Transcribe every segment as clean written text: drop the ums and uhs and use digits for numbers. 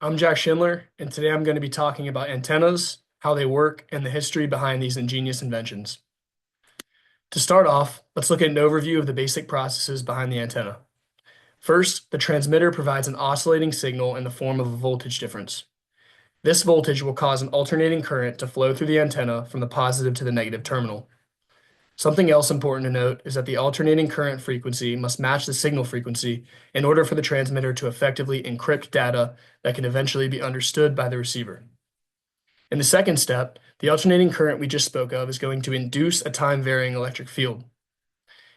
I'm Jack Schindler, and today I'm going to be talking about antennas, how they work, and the history behind these ingenious inventions. To start off, let's look at an overview of the basic processes behind the antenna. First, the transmitter provides an oscillating signal in the form of a voltage difference. This voltage will cause an alternating current to flow through the antenna from the positive to the negative terminal. Something else important to note is that the alternating current frequency must match the signal frequency in order for the transmitter to effectively encrypt data that can eventually be understood by the receiver. In the second step, the alternating current we just spoke of is going to induce a time-varying electric field.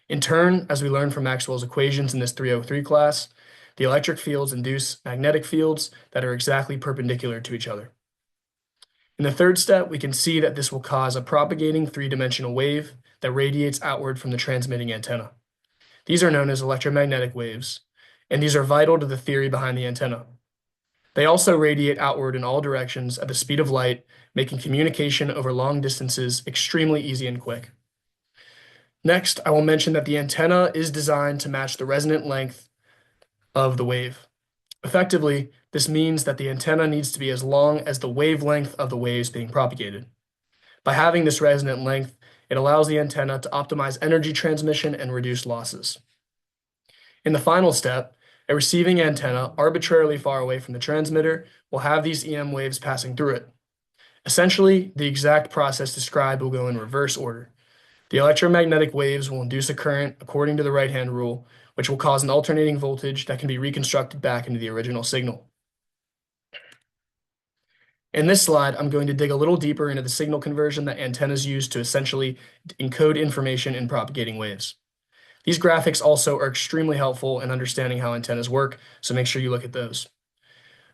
In turn, as we learned from Maxwell's equations in this 303 class, the electric fields induce magnetic fields that are exactly perpendicular to each other. In the third step, we can see that this will cause a propagating three-dimensional wave that radiates outward from the transmitting antenna. These are known as electromagnetic waves, and these are vital to the theory behind the antenna. They also radiate outward in all directions at the speed of light, making communication over long distances extremely easy and quick. Next, I will mention that the antenna is designed to match the resonant length of the wave. Effectively, this means that the antenna needs to be as long as the wavelength of the waves being propagated. By having this resonant length, it allows the antenna to optimize energy transmission and reduce losses. In the final step, a receiving antenna arbitrarily far away from the transmitter will have these EM waves passing through it. Essentially, the exact process described will go in reverse order. The electromagnetic waves will induce a current according to the right-hand rule, which will cause an alternating voltage that can be reconstructed back into the original signal. In this slide, I'm going to dig a little deeper into the signal conversion that antennas use to essentially encode information in propagating waves. These graphics also are extremely helpful in understanding how antennas work, so make sure you look at those.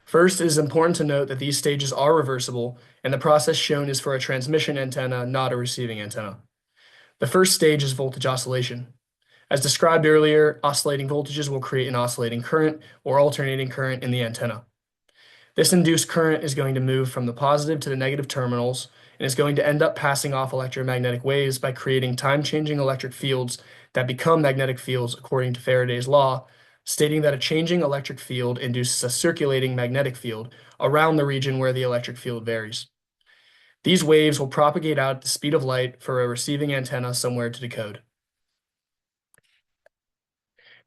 First, it is important to note that these stages are reversible, and the process shown is for a transmission antenna, not a receiving antenna. The first stage is voltage oscillation. As described earlier, oscillating voltages will create an oscillating current or alternating current in the antenna. This induced current is going to move from the positive to the negative terminals and is going to end up passing off electromagnetic waves by creating time-changing electric fields that become magnetic fields according to Faraday's law, stating that a changing electric field induces a circulating magnetic field around the region where the electric field varies. These waves will propagate out at the speed of light for a receiving antenna somewhere to decode.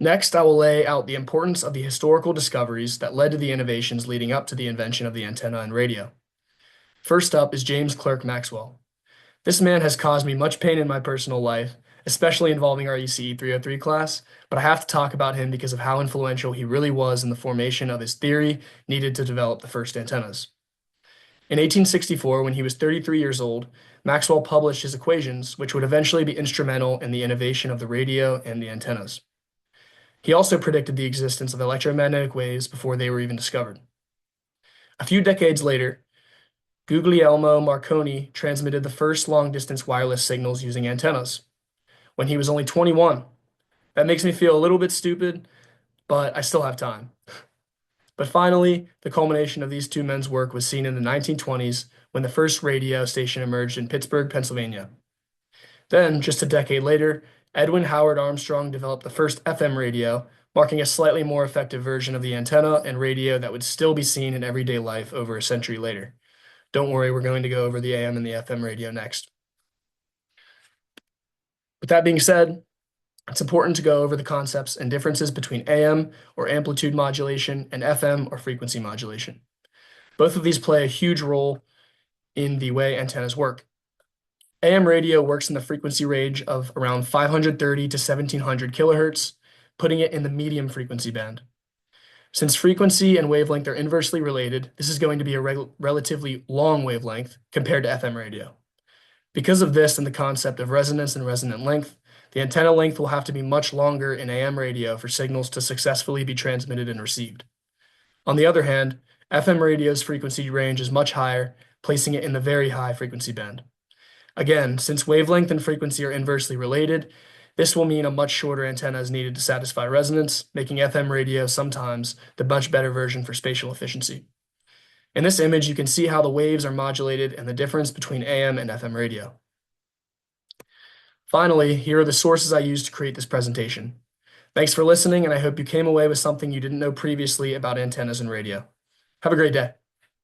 Next, I will lay out the importance of the historical discoveries that led to the innovations leading up to the invention of the antenna and radio. First up is James Clerk Maxwell. This man has caused me much pain in my personal life, especially involving our ECE303 class, but I have to talk about him because of how influential he really was in the formation of his theory needed to develop the first antennas. In 1864, when he was 33 years old, Maxwell published his equations, which would eventually be instrumental in the innovation of the radio and the antennas. He also predicted the existence of electromagnetic waves before they were even discovered. A few decades later, Guglielmo Marconi transmitted the first long-distance wireless signals using antennas when he was only 21. That makes me feel a little bit stupid, but I still have time. But finally, the culmination of these two men's work was seen in the 1920s when the first radio station emerged in Pittsburgh, Pennsylvania. Then, just a decade later, Edwin Howard Armstrong developed the first FM radio, marking a slightly more effective version of the antenna and radio that would still be seen in everyday life over a century later. Don't worry, we're going to go over the AM and the FM radio next. With that being said, it's important to go over the concepts and differences between AM, or amplitude modulation, and FM, or frequency modulation. Both of these play a huge role in the way antennas work. AM radio works in the frequency range of around 530 to 1700 kilohertz, putting it in the medium frequency band. Since frequency and wavelength are inversely related, this is going to be a relatively long wavelength compared to FM radio. Because of this and the concept of resonance and resonant length, the antenna length will have to be much longer in AM radio for signals to successfully be transmitted and received. On the other hand, FM radio's frequency range is much higher, placing it in the very high frequency band. Again, since wavelength and frequency are inversely related, this will mean a much shorter antenna is needed to satisfy resonance, making FM radio sometimes the much better version for spatial efficiency. In this image, you can see how the waves are modulated and the difference between AM and FM radio. Finally, here are the sources I used to create this presentation. Thanks for listening, and I hope you came away with something you didn't know previously about antennas and radio. Have a great day.